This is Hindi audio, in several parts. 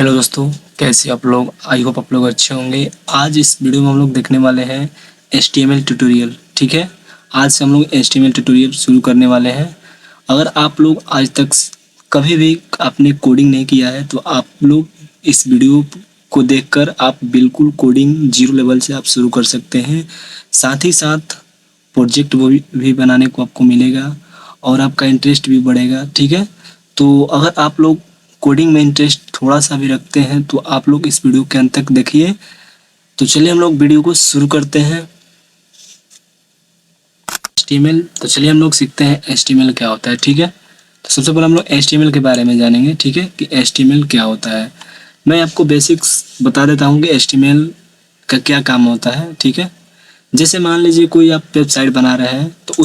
हेलो दोस्तों, कैसे आप लोग। आई होप आप लोग अच्छे होंगे। आज इस वीडियो में हम लोग देखने वाले हैं HTML ट्यूटोरियल। ठीक है, आज से हम लोग HTML ट्यूटोरियल शुरू करने वाले हैं। अगर आप लोग आज तक कभी भी आपने कोडिंग नहीं किया है तो आप लोग इस वीडियो को देखकर आप बिल्कुल कोडिंग जीरो लेवल से आप शुरू कर सकते हैं। साथ ही साथ प्रोजेक्ट वो भी बनाने को आपको मिलेगा और आपका इंटरेस्ट भी बढ़ेगा। ठीक है, तो अगर आप लोग कोडिंग में इंटरेस्ट थोड़ा सा भी रखते हैं तो आप लोग इस वीडियो के अंत तक देखिए। तो चलिए हम लोग वीडियो को शुरू करते हैं। HTML, तो चलिए हम लोग सीखते हैं HTML क्या होता है। ठीक है, तो सबसे पहले हम लोग HTML के बारे में जानेंगे। ठीक है, कि HTML क्या होता है। मैं आपको बेसिक्स बता देता हूँ कि HTML का क्या काम होता है। ठीक है, जैसे मान लीजिए कोई आप वेबसाइट बना रहे हैं तो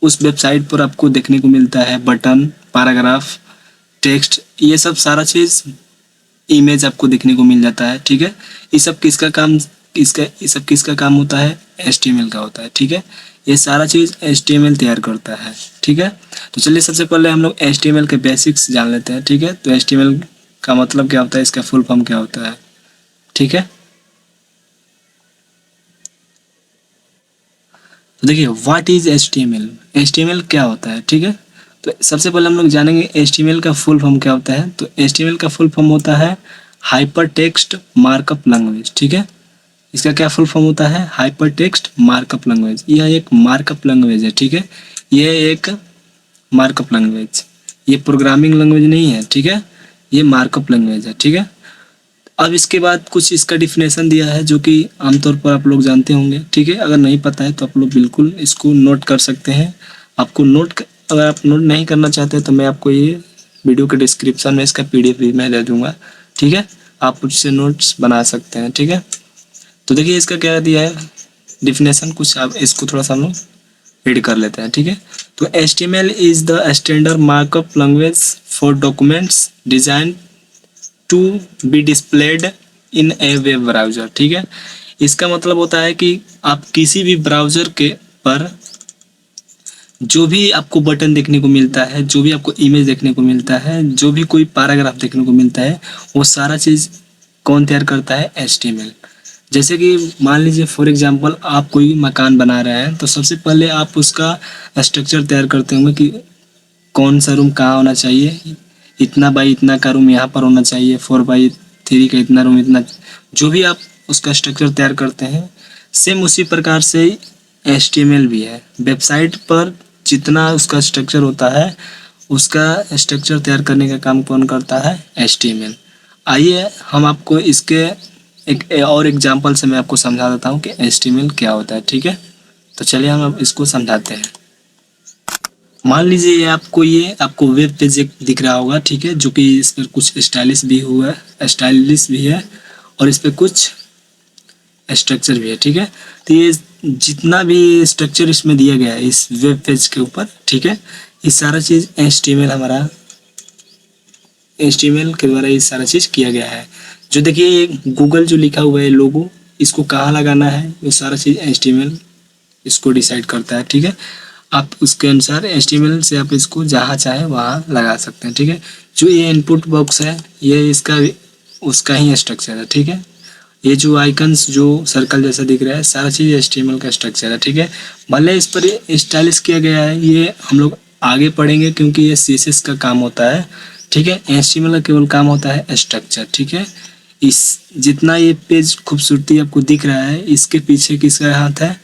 उस वेबसाइट पर आपको देखने को मिलता है बटन, पैराग्राफ, टेक्स्ट, ये सब सारा चीज़, इमेज आपको देखने को मिल जाता है। ठीक है, ये सब किसका काम होता है? HTML का होता है। ठीक है, ये सारा चीज़ HTML तैयार करता है। ठीक है, तो चलिए सबसे पहले हम लोग HTML के बेसिक्स जान लेते हैं। ठीक है, तो HTML का मतलब क्या होता है, इसका फुल फॉर्म क्या होता है। ठीक है, तो देखिए व्हाट इज HTML क्या होता है। ठीक है, तो सबसे पहले हम लोग जानेंगे HTML का फुल फॉर्म क्या होता है। तो HTML का फुल फॉर्म होता है हाइपर टेक्स्ट मार्कअप लैंग्वेज। ठीक है, इसका क्या फुल फॉर्म होता है? Hyper text markup language. यह एक मार्कअप लैंग्वेज है। ठीक है, यह एक मार्कअप लैंग्वेज, ये प्रोग्रामिंग लैंग्वेज नहीं है। ठीक है, ये मार्कअप लैंग्वेज है। ठीक है, अब इसके बाद कुछ इसका डिफिनेशन दिया है जो कि आमतौर पर आप लोग जानते होंगे। ठीक है, अगर नहीं पता है तो आप लोग बिल्कुल इसको नोट कर सकते हैं। अगर आप नोट नहीं करना चाहते तो मैं आपको ये वीडियो के डिस्क्रिप्शन में इसका PDF भी मैं दे दूंगा। ठीक है, आप उससे नोट्स बना सकते हैं। ठीक है, तो देखिए इसका क्या दिया है डिफिनेशन, कुछ आप इसको थोड़ा सा हम लोग रीड कर लेते हैं। ठीक है, तो HTML is the standard markup language for documents design to be displayed in a web browser. ठीक है, इसका मतलब होता है कि आप किसी भी ब्राउज़र के पर जो भी आपको बटन देखने को मिलता है, जो भी आपको इमेज देखने को मिलता है, जो भी कोई पैराग्राफ देखने को मिलता है, वो सारा चीज़ कौन तैयार करता है? HTML। जैसे कि मान लीजिए फॉर एग्जांपल आप कोई मकान बना रहे हैं तो सबसे पहले आप उसका स्ट्रक्चर तैयार करते होंगे कि कौन सा रूम कहाँ होना चाहिए, इतना बाई इतना का रूम यहाँ पर होना चाहिए, 4x3 का इतना रूम, इतना, जो भी आप उसका स्ट्रक्चर तैयार करते हैं, सेम उसी प्रकार से HTML भी है। वेबसाइट पर जितना उसका स्ट्रक्चर होता है, उसका स्ट्रक्चर तैयार करने का काम कौन करता है? HTML। आइए हम आपको इसके एक और एग्जांपल से मैं आपको समझा देता हूँ कि HTML क्या होता है। ठीक है, तो चलिए हम अब इसको समझाते हैं। मान लीजिए ये आपको वेब पेज एक दिख रहा होगा। ठीक है, जो कि इस पर कुछ स्टाइलिश भी है और इस पर कुछ स्ट्रक्चर भी है। ठीक है, तो ये जितना भी स्ट्रक्चर इसमें दिया गया है इस वेब पेज के ऊपर, ठीक है, ये सारा चीज़ HTML के द्वारा ये सारा चीज़ किया गया है। जो देखिए ये गूगल जो लिखा हुआ है लोगो, इसको कहाँ लगाना है, ये सारा चीज़ HTML इसको डिसाइड करता है। ठीक है, आप उसके अनुसार HTML से आप इसको जहाँ चाहे वहाँ लगा सकते हैं। ठीक है, जो ये इनपुट बॉक्स है ये इसका उसका ही स्ट्रक्चर है। ठीक है, ये जो आइकन्स जो सर्कल जैसा दिख रहा है सारा चीज़ HTML का स्ट्रक्चर है। ठीक है, भले इस पर स्टाइलिश किया गया है, ये हम लोग आगे पढ़ेंगे क्योंकि ये CSS का काम होता है। ठीक है, HTML का केवल काम होता है स्ट्रक्चर। ठीक है, इस जितना ये पेज खूबसूरती आपको दिख रहा है, इसके पीछे किसका हाथ है?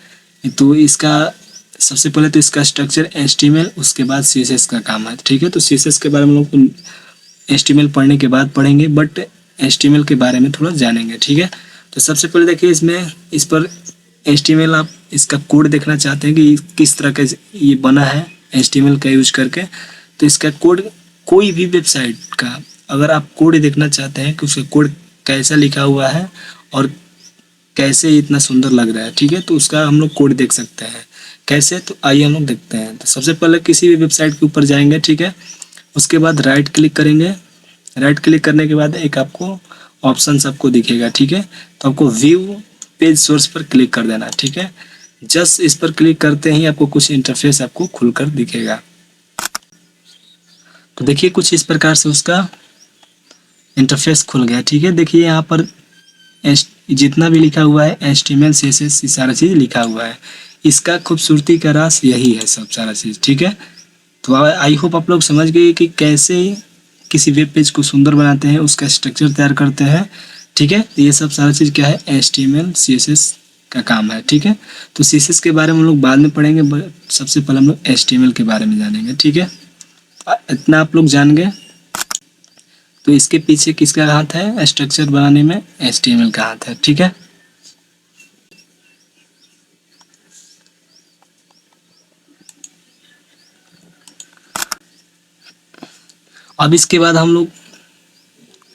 तो इसका सबसे पहले तो इसका स्ट्रक्चर HTML, उसके बाद CSS का काम है। ठीक है, तो CSS के बारे में हम लोग HTML पढ़ने के बाद पढ़ेंगे, बट HTML के बारे में थोड़ा जानेंगे। ठीक है, तो सबसे पहले देखिए इस पर HTML, आप इसका कोड देखना चाहते हैं कि किस तरह का ये बना है HTML का यूज करके। तो इसका कोड, कोई भी वेबसाइट का अगर आप कोड देखना चाहते हैं कि उसका कोड कैसा लिखा हुआ है और कैसे इतना सुंदर लग रहा है, ठीक है, तो उसका हम लोग कोड देख सकते हैं। कैसे? तो आइए हम लोग देखते हैं। तो सबसे पहले किसी भी वेबसाइट के ऊपर जाएंगे। ठीक है, उसके बाद राइट क्लिक करेंगे। राइट क्लिक करने के बाद एक आपको ऑप्शन आपको दिखेगा। ठीक है, तो आपको व्यू पेज सोर्स पर क्लिक कर देना। ठीक है, जस्ट इस पर क्लिक करते ही आपको कुछ इंटरफेस आपको खुलकर दिखेगा। तो देखिए कुछ इस प्रकार से उसका इंटरफेस खुल गया। ठीक है, देखिए यहाँ पर जितना भी लिखा हुआ है HTML CSS ये सारा चीज़ लिखा हुआ है। इसका खूबसूरती का राज यही है सब सारा चीज़। ठीक है, तो आई होप आप लोग समझ गए कि कैसे किसी वेब पेज को सुंदर बनाते हैं, उसका स्ट्रक्चर तैयार करते हैं। ठीक है, ये सब सारा चीज़ क्या है, HTML CSS का काम है। ठीक है, तो CSS के बारे में हम लोग बाद में पढ़ेंगे, सबसे पहले हम लोग HTML के बारे में जानेंगे। ठीक है, इतना आप लोग जान गए। तो इसके पीछे किसका हाथ है स्ट्रक्चर बनाने में, HTML का हाथ है। ठीक है, अब इसके बाद हम लोग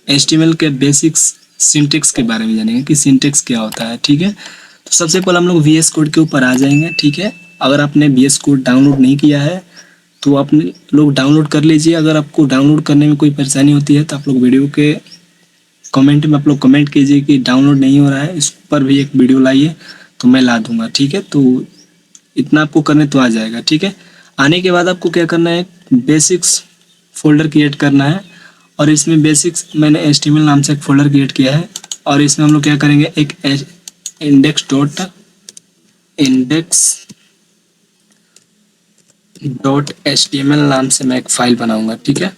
HTML के बेसिक्स सिंटेक्स के बारे में जानेंगे कि सिंटेक्स क्या होता है। ठीक है, तो सबसे पहले हम लोग VS कोड के ऊपर आ जाएंगे। ठीक है, अगर आपने VS कोड डाउनलोड नहीं किया है तो आप लोग डाउनलोड कर लीजिए। अगर आपको डाउनलोड करने में कोई परेशानी होती है तो आप लोग वीडियो के कमेंट में आप लोग कमेंट कीजिए कि डाउनलोड नहीं हो रहा है, इस पर भी एक वीडियो लाइए तो मैं ला दूंगा। ठीक है, तो इतना आपको करने तो आ जाएगा। ठीक है, आने के बाद आपको क्या करना है, बेसिक्स फोल्डर क्रिएट करना है और इसमें बेसिक्स मैंने HTML नाम से एक फोल्डर क्रिएट किया है और इसमें हम लोग क्या करेंगे, एक index.html नाम से मैं एक फाइल बनाऊंगा। ठीक है,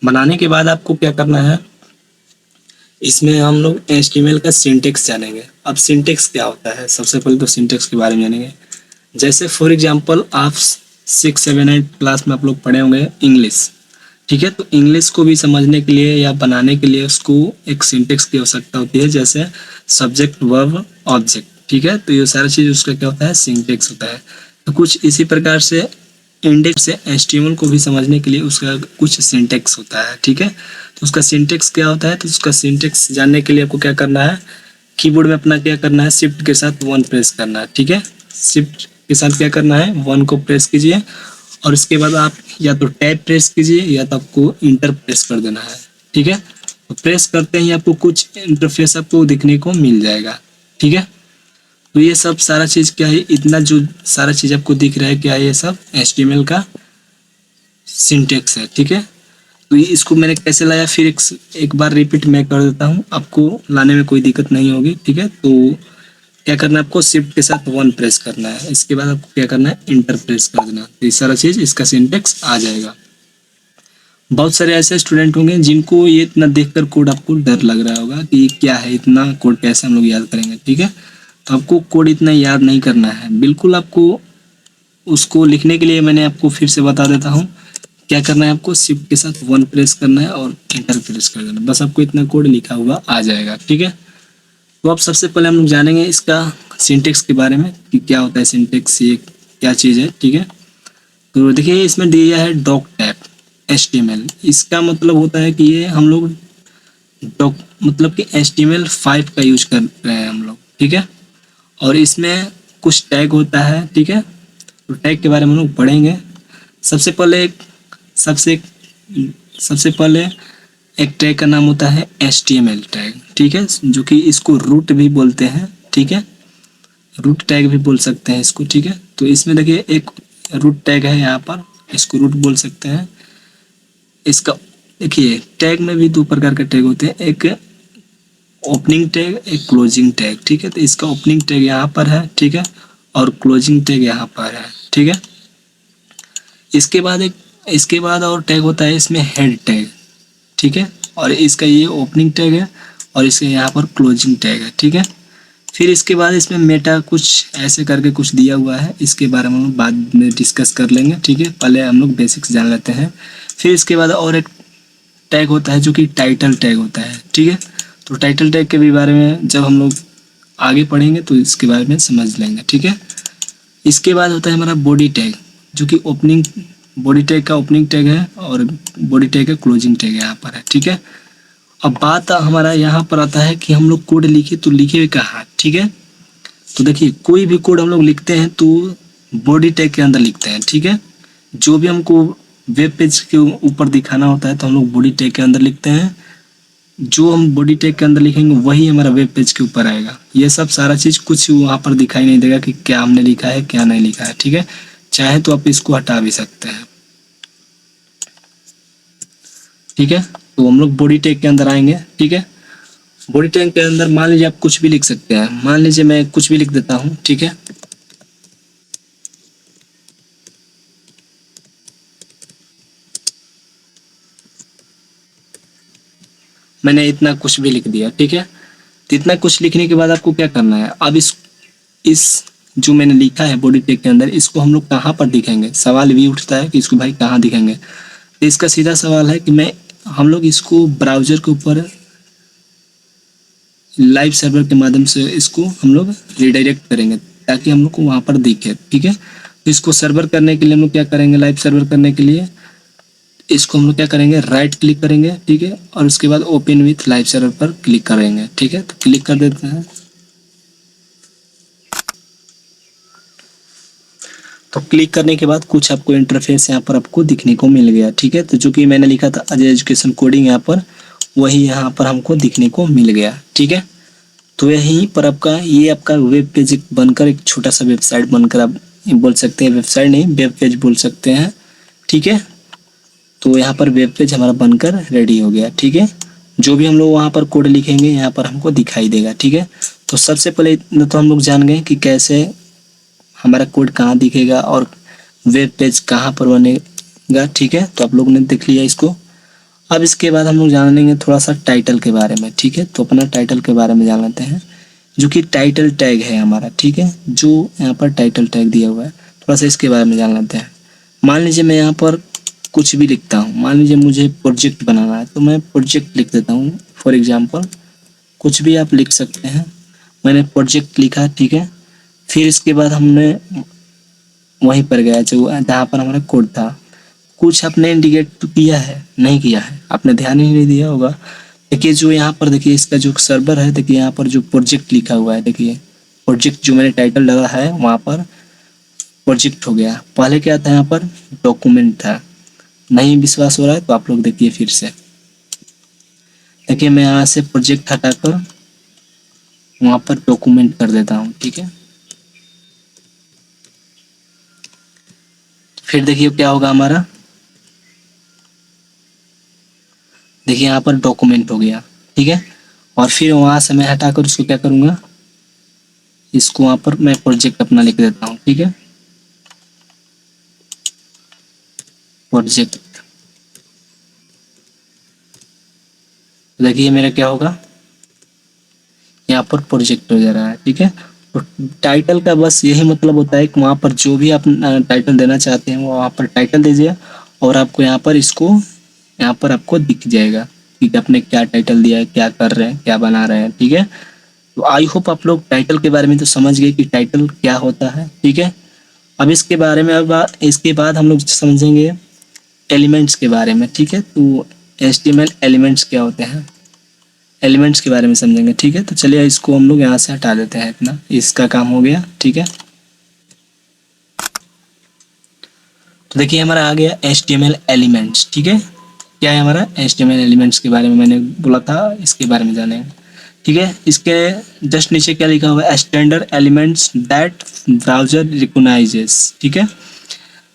बनाने के बाद आपको क्या करना है, इसमें हम लोग HTML का सिंटेक्स जानेंगे। अब सिंटेक्स क्या होता है, सबसे पहले तो सिंटेक्स के बारे में जानेंगे। जैसे फॉर एग्जांपल आप 6, 7, 8 क्लास में आप लोग पढ़े होंगे इंग्लिश। ठीक है, तो इंग्लिश को भी समझने के लिए या बनाने के लिए उसको एक सिंटेक्स की आवश्यकता होती है, जैसे सब्जेक्ट वर्ब ऑब्जेक्ट। ठीक है, तो ये सारी चीज़ उसका क्या होता है, सिंटेक्स होता है। तो कुछ इसी प्रकार से इंडेक्स से HTML को भी समझने के लिए उसका कुछ सिंटेक्स होता है। ठीक है, तो उसका सिंटेक्स क्या होता है, तो उसका सिंटेक्स जानने के लिए आपको क्या करना है, कीबोर्ड में अपना क्या करना है, शिफ्ट के साथ 1 प्रेस करना है। ठीक है, शिफ्ट के साथ क्या करना है, 1 को प्रेस कीजिए और इसके बाद आप या तो टैब प्रेस कीजिए या तो आपको इंटर प्रेस कर देना है। ठीक है, तो प्रेस करते ही आपको कुछ इंटरफेस आपको दिखने को मिल जाएगा। ठीक है, तो ये सब सारा चीज़ क्या है, इतना जो सारा चीज़ आपको दिख रहा है क्या है, ये सब HTML का सिंटेक्स है। ठीक है, तो ये इसको मैंने कैसे लाया, फिर एक बार रिपीट मैं कर देता हूँ, आपको लाने में कोई दिक्कत नहीं होगी। ठीक है, तो क्या करना है, आपको शिफ्ट के साथ 1 प्रेस करना है, इसके बाद आपको क्या करना है, इंटर प्रेस कर देना। तो ये सारा चीज़ इसका सिंटेक्स आ जाएगा। बहुत सारे ऐसे स्टूडेंट होंगे जिनको ये इतना देखकर कोड आपको डर लग रहा होगा कि क्या है, इतना कोड कैसे हम लोग याद करेंगे। ठीक है, तो आपको कोड इतना याद नहीं करना है, बिल्कुल आपको उसको लिखने के लिए मैंने आपको फिर से बता देता हूँ। क्या करना है, आपको शिफ्ट के साथ 1 प्रेस करना है और इंटर प्रेस कर देना, बस आपको इतना कोड लिखा हुआ आ जाएगा। ठीक है, तो अब सबसे पहले हम लोग जानेंगे इसका सिंटेक्स के बारे में कि क्या होता है सिंटेक्स, ये क्या चीज़ है। ठीक है, तो देखिए इसमें दिया है डॉक टाइप HTML। इसका मतलब होता है कि ये हम लोग डॉक मतलब कि HTML5 का यूज कर रहे हैं हम लोग। ठीक है, और इसमें कुछ टैग होता है। ठीक है, तो टैग के बारे में हम लोग पढ़ेंगे। सबसे पहले सबसे पहले एक टैग का नाम होता है HTML टैग। ठीक है, जो कि इसको रूट भी बोलते हैं। ठीक है, रूट टैग भी बोल सकते हैं इसको। ठीक है, तो इसमें देखिए एक रूट टैग है यहाँ पर, इसको रूट बोल सकते हैं। इसका देखिए टैग में भी 2 प्रकार के टैग होते हैं, एक ओपनिंग टैग, एक क्लोजिंग टैग। ठीक है, तो इसका ओपनिंग टैग यहाँ पर है। ठीक है, और क्लोजिंग टैग यहाँ पर है। ठीक है, इसके बाद और टैग होता है इसमें हेड टैग। ठीक है, और इसका ये ओपनिंग टैग है और इसके यहाँ पर क्लोजिंग टैग है। ठीक है, फिर इसके बाद इसमें मेटा कुछ ऐसे करके कुछ दिया हुआ है, इसके बारे में हम लोग बाद में डिस्कस कर लेंगे। ठीक है, पहले हम लोग बेसिक्स जान लेते हैं। फिर इसके बाद और एक टैग होता है जो कि टाइटल टैग होता है। ठीक है, तो टाइटल टैग के भी बारे में जब हम लोग आगे पढ़ेंगे तो इसके बारे में समझ लेंगे। ठीक है, इसके बाद होता है हमारा बॉडी टैग, जो कि बॉडी टैग का ओपनिंग टैग है और बॉडी टैग का क्लोजिंग टैग यहाँ पर है। ठीक है, अब बात हमारा यहाँ पर आता है कि हम लोग कोड लिखे तो लिखे कहाँ। ठीक है, तो देखिए कोई भी कोड हम लोग लिखते हैं तो बॉडी टैग के अंदर लिखते हैं। ठीक है, जो भी हमको वेब पेज के ऊपर दिखाना होता है तो हम लोग बॉडी टैग के अंदर लिखते हैं। जो हम बॉडी टैग के अंदर लिखेंगे वही हमारा वेब पेज के ऊपर आएगा। ये सब सारा चीज़ कुछ वहाँ पर दिखाई नहीं देगा कि क्या हमने लिखा है क्या नहीं लिखा है। ठीक है, चाहे तो आप इसको हटा भी सकते हैं। ठीक है। तो हम लोग बॉडी टैग के अंदर आएंगे, ठीक है। बॉडी टैग के अंदर मान लीजिए आप कुछ भी लिख सकते हैं, मान लीजिए मैं कुछ भी लिख देता हूँ, ठीक है। मैंने इतना कुछ भी लिख दिया, ठीक है। तो इतना कुछ लिखने के बाद आपको क्या करना है, अब इस जो मैंने लिखा है बॉडी टैग के अंदर, इसको हम लोग कहाँ पर दिखेंगे, सवाल भी उठता है कि इसको भाई कहाँ दिखेंगे। तो इसका सीधा सवाल है कि हम लोग इसको ब्राउजर के ऊपर लाइव सर्वर के माध्यम से इसको हम लोग रिडायरेक्ट करेंगे ताकि हम लोग को वहाँ पर दिखे, ठीक है। तो इसको सर्वर करने के लिए हम लोग क्या करेंगे, लाइव सर्वर करने के लिए इसको हम लोग क्या करेंगे, राइट क्लिक करेंगे, ठीक है। और उसके बाद ओपन विथ लाइव सर्वर पर क्लिक करेंगे, ठीक है। तो क्लिक कर देते हैं। तो क्लिक करने के बाद कुछ आपको इंटरफेस यहाँ पर आपको दिखने को मिल गया, ठीक है। तो जो कि मैंने लिखा था अजय एजुकेशन कोडिंग यहाँ पर, वही यहाँ पर हमको दिखने को मिल गया, ठीक है। तो यहीं पर आपका वेब पेज बनकर एक छोटा सा वेबसाइट बनकर आप बोल सकते हैं, वेबसाइट नहीं वेब पेज बोल सकते हैं, ठीक है। तो यहाँ पर वेब पेज हमारा बनकर रेडी हो गया, ठीक है। जो भी हम लोग वहाँ पर कोड लिखेंगे यहाँ पर हमको दिखाई देगा, ठीक है। तो सबसे पहले इतना तो हम लोग जान गए कि कैसे हमारा कोड कहाँ दिखेगा और वेब पेज कहाँ पर बनेगा, ठीक है। तो आप लोगों ने देख लिया इसको। अब इसके बाद हम लोग जानेंगे थोड़ा सा टाइटल के बारे में, ठीक है। तो अपना टाइटल के बारे में जान लेते हैं, जो कि टाइटल टैग है हमारा, ठीक है। जो यहाँ पर टाइटल टैग दिया हुआ है, थोड़ा सा इसके बारे में जान लेते हैं। मान लीजिए मैं यहाँ पर कुछ भी लिखता हूँ, मान लीजिए मुझे प्रोजेक्ट बनाना है तो मैं प्रोजेक्ट लिख देता हूँ फॉर एग्जाम्पल, कुछ भी आप लिख सकते हैं। मैंने प्रोजेक्ट लिखा, ठीक है। फिर इसके बाद हमने वहीं पर गया जो जहाँ पर हमारा कोड था, कुछ आपने इंडिकेट तो किया है, नहीं किया है, आपने ध्यान ही नहीं दिया होगा। देखिए जो यहाँ पर देखिए इसका जो सर्वर है, देखिए यहाँ पर जो प्रोजेक्ट लिखा हुआ है, देखिए प्रोजेक्ट जो मैंने टाइटल लगा है वहाँ पर प्रोजेक्ट हो गया। पहले क्या था, यहाँ पर डॉक्यूमेंट था। नहीं विश्वास हो रहा है तो आप लोग देखिए फिर से। देखिए मैं यहाँ से प्रोजेक्ट हटाकर वहाँ पर डॉक्यूमेंट कर देता हूँ, ठीक है। फिर देखिए क्या होगा हमारा, देखिए यहाँ पर डॉक्यूमेंट हो गया, ठीक है। और फिर वहाँ से मैं हटाकर उसको क्या करूँगा, इसको वहाँ पर मैं प्रोजेक्ट अपना लिख देता हूँ, ठीक है। प्रोजेक्ट, देखिए मेरा क्या होगा, यहाँ पर प्रोजेक्ट हो जा रहा है, ठीक है। तो टाइटल का बस यही मतलब होता है कि वहाँ पर जो भी आप टाइटल देना चाहते हैं वो वहाँ पर टाइटल दीजिए और आपको यहाँ पर यहाँ पर आपको दिख जाएगा कि आपने क्या टाइटल दिया है, क्या कर रहे हैं, क्या बना रहे हैं, ठीक है। तो आई होप आप लोग टाइटल के बारे में तो समझ गए कि टाइटल क्या होता है, ठीक है। अब इसके बारे में अब इसके बाद हम लोग समझेंगे एलिमेंट्स के बारे में, ठीक है। तो HTML एलिमेंट्स क्या होते हैं, एलिमेंट्स के बारे में समझेंगे, ठीक है। तो चलिए इसको हम लोग यहाँ से हटा देते हैं, इतना इसका काम हो गया, ठीक है। तो देखिए हमारा आ गया HTML एलिमेंट्स, ठीक है। क्या है हमारा HTML एलिमेंट्स के बारे में मैंने बोला था, इसके बारे में जानेंगे, ठीक है। इसके जस्ट नीचे क्या लिखा हुआ है, standard elements that browser recognises, ठीक है।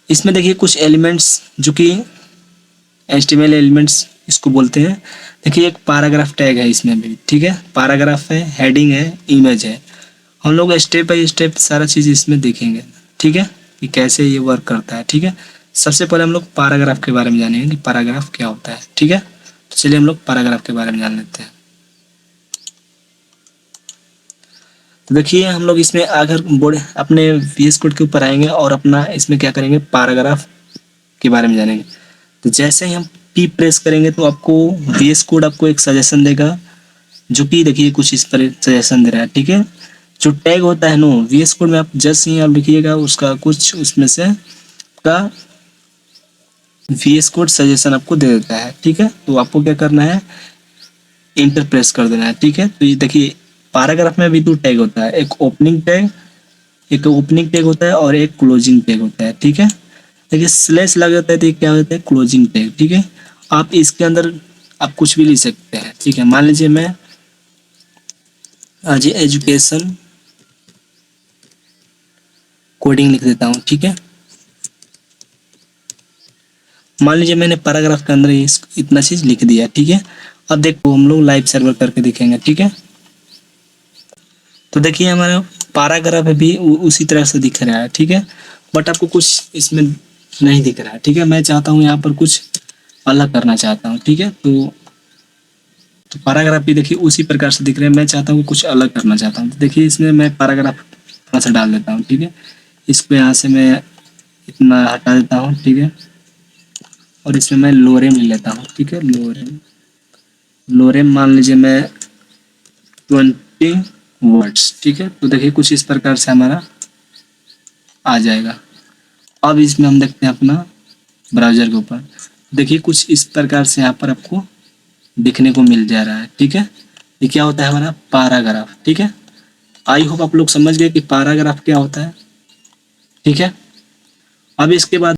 इसमें देखिए कुछ एलिमेंट्स जो कि HTML एलिमेंट्स इसको बोलते हैं। देखिए एक पैराग्राफ टैग है इसमें भी, ठीक है। पैराग्राफ है, हेडिंग है, इमेज है। हम लोग स्टेप बाय स्टेप सारा चीज़ इसमें देखेंगे, ठीक है, कि कैसे ये वर्क करता है, ठीक है। सबसे पहले हम लोग पैराग्राफ के बारे में जानेंगे कि पैराग्राफ क्या होता है, ठीक है। तो चलिए हम लोग पैराग्राफ के बारे में जान लेते हैं। तो देखिए हम लोग इसमें अगर बोर्ड अपने VS कोड के ऊपर आएंगे और अपना इसमें क्या करेंगे, पैराग्राफ के बारे में जानेंगे। तो जैसे ही हम P प्रेस करेंगे तो आपको VS कोड आपको एक सजेशन देगा, जो कि देखिए कुछ इस पर सजेशन दे रहा है, ठीक है। जो टैग होता है नो VS कोड में, आप जैसे ही आप लिखिएगा उसका कुछ उसमें से का VS कोड सजेशन आपको दे देता है, ठीक है। तो आपको क्या करना है, इंटर प्रेस कर देना है, ठीक है। तो ये देखिए पैराग्राफ में भी दो टैग होता है, एक ओपनिंग टैग होता है और एक क्लोजिंग टैग होता है, ठीक है। देखिए स्लैश लग जाता है तो ये क्या होता है, क्लोजिंग टैग, ठीक है। आप इसके अंदर आप कुछ भी लिख सकते हैं, ठीक है। मान लीजिए मैं आज एजुकेशन कोडिंग लिख देता हूँ, ठीक है। मान लीजिए मैंने पैराग्राफ के अंदर इतना चीज लिख दिया, ठीक है। अब देखो हम लोग लाइव सर्वर करके देखेंगे, ठीक है। तो देखिए हमारा पैराग्राफ भी उसी तरह से दिख रहा है, ठीक है। बट आपको कुछ इसमें नहीं दिख रहा है, ठीक है। मैं चाहता हूँ यहाँ पर कुछ अलग करना चाहता हूँ, ठीक है। तो पैराग्राफ भी देखिए उसी प्रकार से दिख रहे हैं। मैं चाहता हूँ कुछ अलग करना चाहता हूँ, तो देखिए इसमें मैं पैराग्राफ थोड़ा सा डाल देता हूँ, ठीक है। इसको यहाँ से मैं इतना हटा देता हूँ, ठीक है। और इसमें मैं लोरेम ले लेता हूँ, ठीक है। लोरेम लोरेम मान लीजिए मैं 20 वर्ड्स, ठीक है। तो देखिए कुछ इस प्रकार से हमारा आ जाएगा। अब इसमें हम देखते हैं अपना ब्राउजर के ऊपर, देखिए कुछ इस प्रकार से यहाँ पर आपको दिखने को मिल जा रहा है, ठीक है। ये क्या होता है हमारा पैराग्राफ, ठीक है। आई होप आप लोग समझ गए कि पैराग्राफ क्या होता है, ठीक है। अब इसके बाद